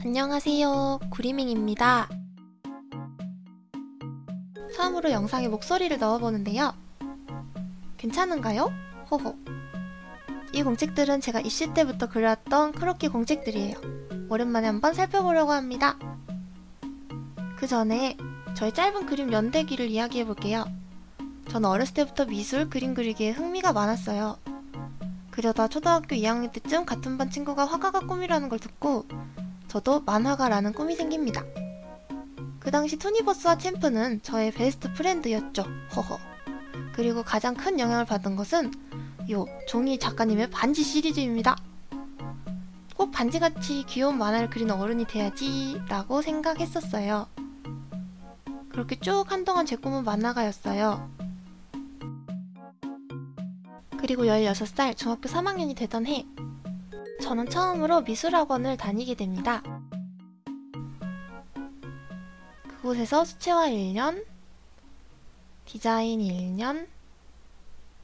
안녕하세요, 구리밍입니다. 처음으로 영상에 목소리를 넣어보는데요. 괜찮은가요? 호호. 이 공책들은 제가 입시 때부터 그려왔던 크로키 공책들이에요. 오랜만에 한번 살펴보려고 합니다. 그 전에 저의 짧은 그림 연대기를 이야기해볼게요. 저는 어렸을 때부터 미술, 그림 그리기에 흥미가 많았어요. 그러다 초등학교 2학년 때쯤 같은 반 친구가 화가가 꿈이라는 걸 듣고 저도 만화가라는 꿈이 생깁니다. 그 당시 투니버스와 챔프는 저의 베스트 프렌드였죠. 허허. 그리고 가장 큰 영향을 받은 것은 요 종이 작가님의 반지 시리즈입니다. 꼭 반지같이 귀여운 만화를 그리는 어른이 돼야지 라고 생각했었어요. 그렇게 쭉 한동안 제 꿈은 만화가였어요. 그리고 16살 중학교 3학년이 되던 해 저는 처음으로 미술학원을 다니게 됩니다. 그곳에서 수채화 1년, 디자인 1년,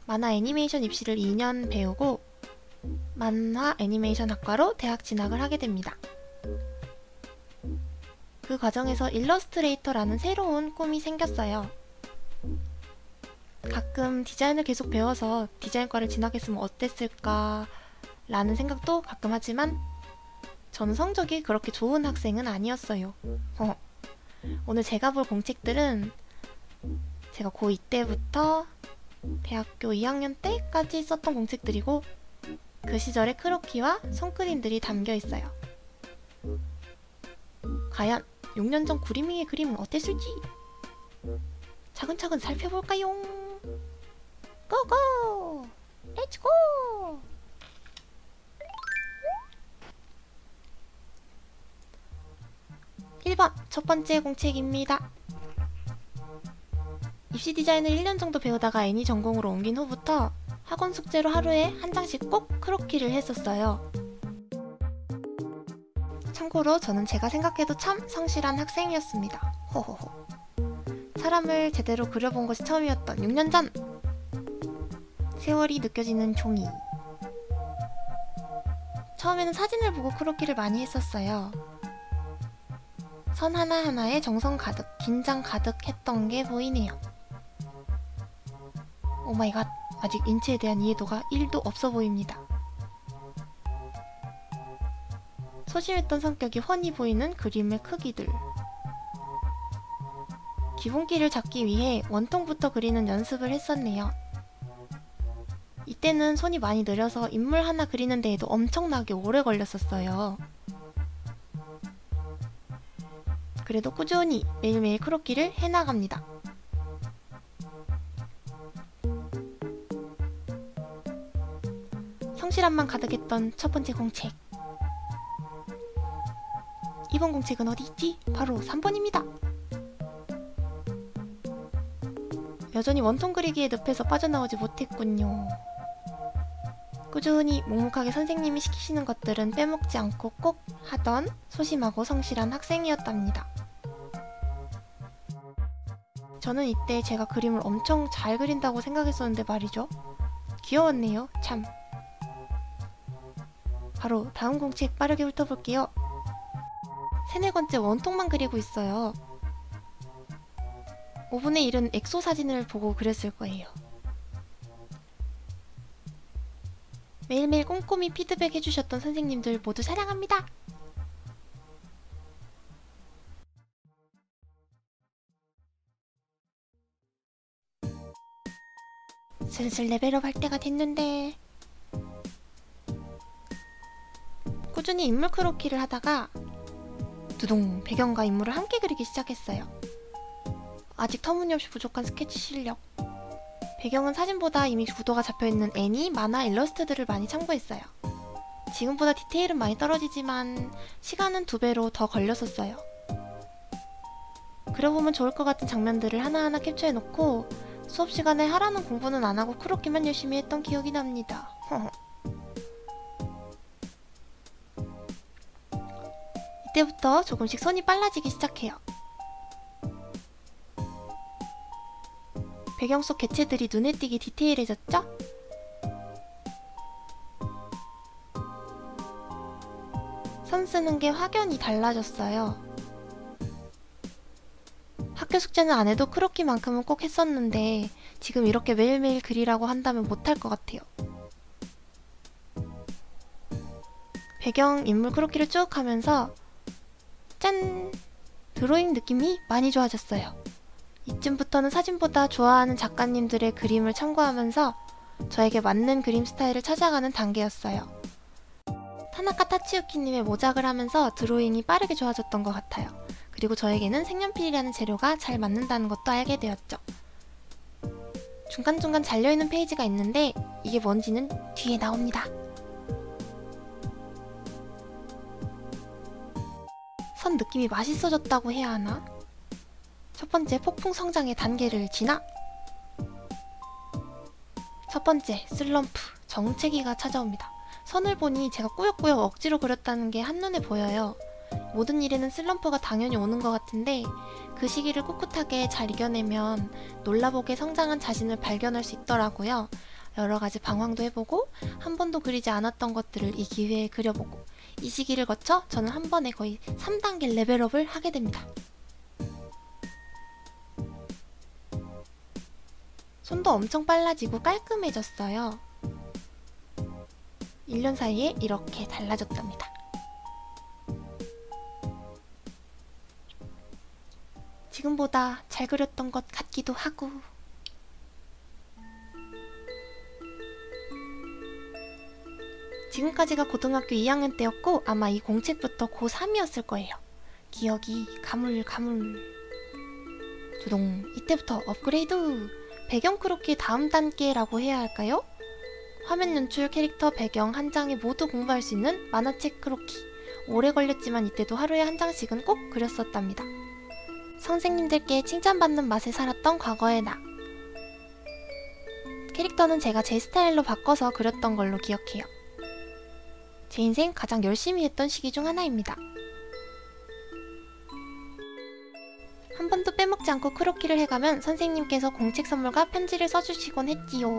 만화 애니메이션 입시를 2년 배우고 만화 애니메이션 학과로 대학 진학을 하게 됩니다. 그 과정에서 일러스트레이터라는 새로운 꿈이 생겼어요. 가끔 디자인을 계속 배워서 디자인과를 진학했으면 어땠을까 라는 생각도 가끔 하지만 저는 성적이 그렇게 좋은 학생은 아니었어요. 오늘 제가 볼 공책들은 제가 고2 때부터 대학교 2학년 때까지 썼던 공책들이고 그 시절의 크로키와 손그림들이 담겨 있어요. 과연 6년 전 구리밍의 그림은 어땠을지 차근차근 살펴볼까요? 고고! 렛츠고! 1번 첫 번째 공책입니다. 입시 디자인을 1년 정도 배우다가 애니 전공으로 옮긴 후부터 학원 숙제로 하루에 한 장씩 꼭 크로키를 했었어요. 참고로 저는 제가 생각해도 참 성실한 학생이었습니다. 호호호. 사람을 제대로 그려본 것이 처음이었던 6년 전! 세월이 느껴지는 종이. 처음에는 사진을 보고 크로키를 많이 했었어요. 선 하나하나에 정성 가득, 긴장 가득 했던 게 보이네요. 오마이갓, 아직 인체에 대한 이해도가 1도 없어 보입니다. 소심했던 성격이 훤히 보이는 그림의 크기들. 기본기를 잡기 위해 원통부터 그리는 연습을 했었네요. 이때는 손이 많이 느려서 인물 하나 그리는 데에도 엄청나게 오래 걸렸었어요. 그래도 꾸준히 매일매일 크로키를 해나갑니다. 성실함만 가득했던 첫 번째 공책. 이번 공책은 어디 있지? 바로 3번입니다. 여전히 원통 그리기에 늪에서 빠져나오지 못했군요. 꾸준히 묵묵하게 선생님이 시키시는 것들은 빼먹지 않고 꼭 하던 소심하고 성실한 학생이었답니다. 저는 이때 제가 그림을 엄청 잘 그린다고 생각했었는데 말이죠. 귀여웠네요, 참. 바로 다음 공책 빠르게 훑어볼게요. 3, 4번째 원통만 그리고 있어요. 5분의 1은 엑소 사진을 보고 그렸을 거예요. 매일매일 꼼꼼히 피드백 해주셨던 선생님들 모두 사랑합니다. 슬슬 레벨업 할 때가 됐는데 꾸준히 인물 크로키를 하다가 두둥 배경과 인물을 함께 그리기 시작했어요. 아직 터무니없이 부족한 스케치 실력. 배경은 사진보다 이미 구도가 잡혀있는 애니, 만화, 일러스트들을 많이 참고했어요. 지금보다 디테일은 많이 떨어지지만 시간은 2배로 더 걸렸었어요. 그려보면 좋을 것 같은 장면들을 하나하나 캡처해놓고 수업 시간에 하라는 공부는 안 하고 크로키만 열심히 했던 기억이 납니다. 이때부터 조금씩 손이 빨라지기 시작해요. 배경 속 개체들이 눈에 띄게 디테일해졌죠? 선 쓰는 게 확연히 달라졌어요. 학교 숙제는 안 해도 크로키만큼은 꼭 했었는데 지금 이렇게 매일매일 그리라고 한다면 못할 것 같아요. 배경, 인물 크로키를 쭉 하면서 짠! 드로잉 느낌이 많이 좋아졌어요. 이쯤부터는 사진보다 좋아하는 작가님들의 그림을 참고하면서 저에게 맞는 그림 스타일을 찾아가는 단계였어요. 타나카 타치유키님의 모작을 하면서 드로잉이 빠르게 좋아졌던 것 같아요. 그리고 저에게는 색연필이라는 재료가 잘 맞는다는 것도 알게 되었죠. 중간중간 잘려있는 페이지가 있는데 이게 뭔지는 뒤에 나옵니다. 선 느낌이 맛있어졌다고 해야 하나? 첫 번째 폭풍 성장의 단계를 지나 첫 번째 슬럼프, 정체기가 찾아옵니다. 선을 보니 제가 꾸역꾸역 억지로 그렸다는 게 한눈에 보여요. 모든 일에는 슬럼프가 당연히 오는 것 같은데 그 시기를 꿋꿋하게 잘 이겨내면 놀라보게 성장한 자신을 발견할 수 있더라고요. 여러 가지 방황도 해보고 한 번도 그리지 않았던 것들을 이 기회에 그려보고 이 시기를 거쳐 저는 한 번에 거의 3단계 레벨업을 하게 됩니다. 손도 엄청 빨라지고 깔끔해졌어요. 1년 사이에 이렇게 달라졌답니다. 지금보다 잘 그렸던 것 같기도 하고. 지금까지가 고등학교 2학년 때였고 아마 이 공책부터 고3이었을 거예요. 기억이 가물가물. 두동, 이때부터 업그레이드! 배경 크로키 다음 단계라고 해야 할까요? 화면 연출, 캐릭터, 배경 한 장에 모두 공부할 수 있는 만화책 크로키. 오래 걸렸지만 이때도 하루에 한 장씩은 꼭 그렸었답니다. 선생님들께 칭찬받는 맛에 살았던 과거의 나. 캐릭터는 제가 제 스타일로 바꿔서 그렸던 걸로 기억해요. 제 인생 가장 열심히 했던 시기 중 하나입니다. 한 번도 빼먹지 않고 크로키를 해가면 선생님께서 공책 선물과 편지를 써주시곤 했지요.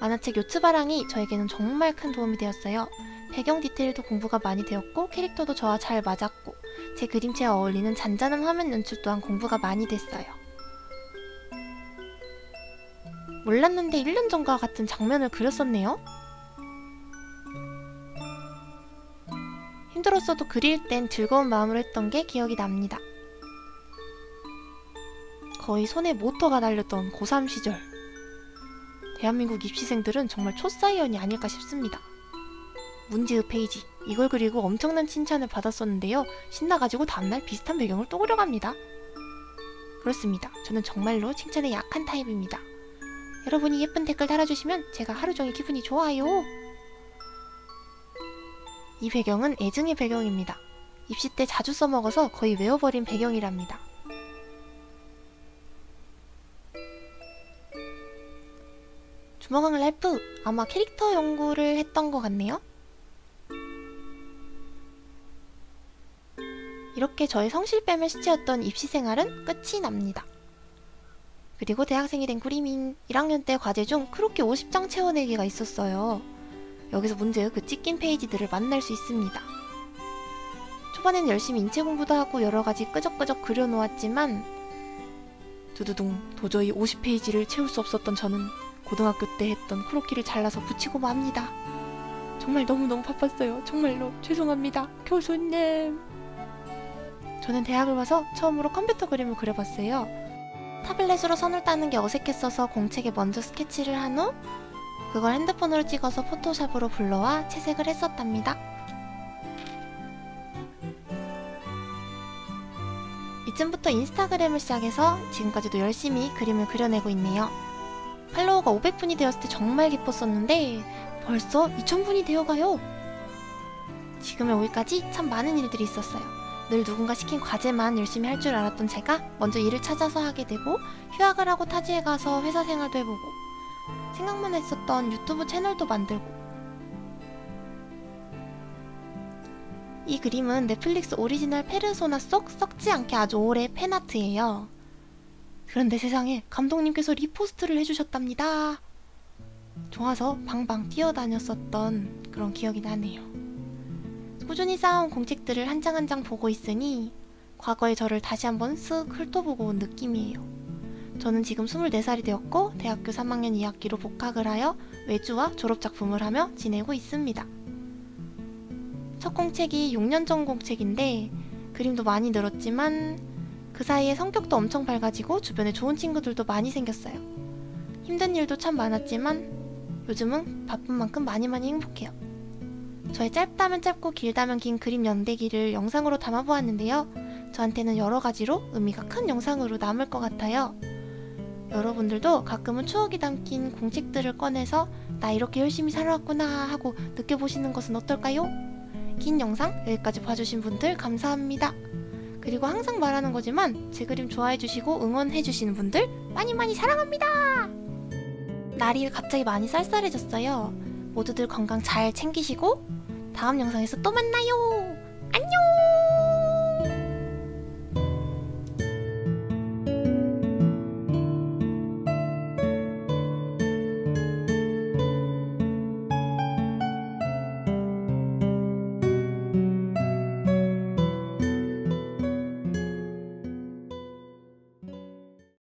만화책 요츠바랑이 저에게는 정말 큰 도움이 되었어요. 배경 디테일도 공부가 많이 되었고 캐릭터도 저와 잘 맞았고 제 그림체에 어울리는 잔잔한 화면 연출 또한 공부가 많이 됐어요. 몰랐는데 1년 전과 같은 장면을 그렸었네요? 힘들었어도 그릴 땐 즐거운 마음으로 했던 게 기억이 납니다. 거의 손에 모터가 달렸던 고3 시절. 대한민국 입시생들은 정말 초사이언이 아닐까 싶습니다. 문제의 페이지, 이걸 그리고 엄청난 칭찬을 받았었는데요. 신나가지고 다음날 비슷한 배경을 또 그려갑니다. 그렇습니다. 저는 정말로 칭찬에 약한 타입입니다. 여러분이 예쁜 댓글 달아주시면 제가 하루종일 기분이 좋아요. 이 배경은 애증의 배경입니다. 입시 때 자주 써먹어서 거의 외워버린 배경이랍니다. 주먹왕 랄프! 아마 캐릭터 연구를 했던 것 같네요? 이렇게 저의 성실뺨에 시체였던 입시생활은 끝이 납니다. 그리고 대학생이 된 구리민 1학년 때 과제 중 크로키 50장 채워내기가 있었어요. 여기서 문제의 그 찢긴 페이지들을 만날 수 있습니다. 초반에는 열심히 인체 공부도 하고 여러가지 끄적끄적 그려놓았지만 두두둥 도저히 50페이지를 채울 수 없었던 저는 고등학교 때 했던 크로키를 잘라서 붙이고 맙니다. 정말 너무너무 바빴어요. 정말로 죄송합니다. 교수님. 저는 대학을 와서 처음으로 컴퓨터 그림을 그려봤어요. 타블렛으로 선을 따는 게 어색했어서 공책에 먼저 스케치를 한 후 그걸 핸드폰으로 찍어서 포토샵으로 불러와 채색을 했었답니다. 이쯤부터 인스타그램을 시작해서 지금까지도 열심히 그림을 그려내고 있네요. 팔로워가 500분이 되었을 때 정말 기뻤었는데 벌써 2000분이 되어가요. 지금에 오기까지 참 많은 일들이 있었어요. 늘 누군가 시킨 과제만 열심히 할 줄 알았던 제가 먼저 일을 찾아서 하게 되고, 휴학을 하고 타지에 가서 회사 생활도 해보고, 생각만 했었던 유튜브 채널도 만들고. 이 그림은 넷플릭스 오리지널 페르소나 속 썩지 않게 아주 오래 팬아트예요. 그런데 세상에 감독님께서 리포스트를 해주셨답니다. 좋아서 방방 뛰어다녔었던 그런 기억이 나네요. 꾸준히 쌓아온 공책들을 한 장 한 장 보고 있으니 과거의 저를 다시 한번 쓱 훑어보고 온 느낌이에요. 저는 지금 24살이 되었고 대학교 3학년 2학기로 복학을 하여 외주와 졸업작품을 하며 지내고 있습니다. 첫 공책이 6년 전 공책인데 그림도 많이 늘었지만 그 사이에 성격도 엄청 밝아지고 주변에 좋은 친구들도 많이 생겼어요. 힘든 일도 참 많았지만 요즘은 바쁜 만큼 많이 행복해요. 저의 짧다면 짧고 길다면 긴 그림 연대기를 영상으로 담아보았는데요. 저한테는 여러 가지로 의미가 큰 영상으로 남을 것 같아요. 여러분들도 가끔은 추억이 담긴 공책들을 꺼내서 나 이렇게 열심히 살아왔구나 하고 느껴보시는 것은 어떨까요? 긴 영상 여기까지 봐주신 분들 감사합니다. 그리고 항상 말하는 거지만 제 그림 좋아해주시고 응원해주시는 분들 많이 사랑합니다. 날이 갑자기 많이 쌀쌀해졌어요. 모두들 건강 잘 챙기시고 다음 영상에서 또 만나요. 안녕.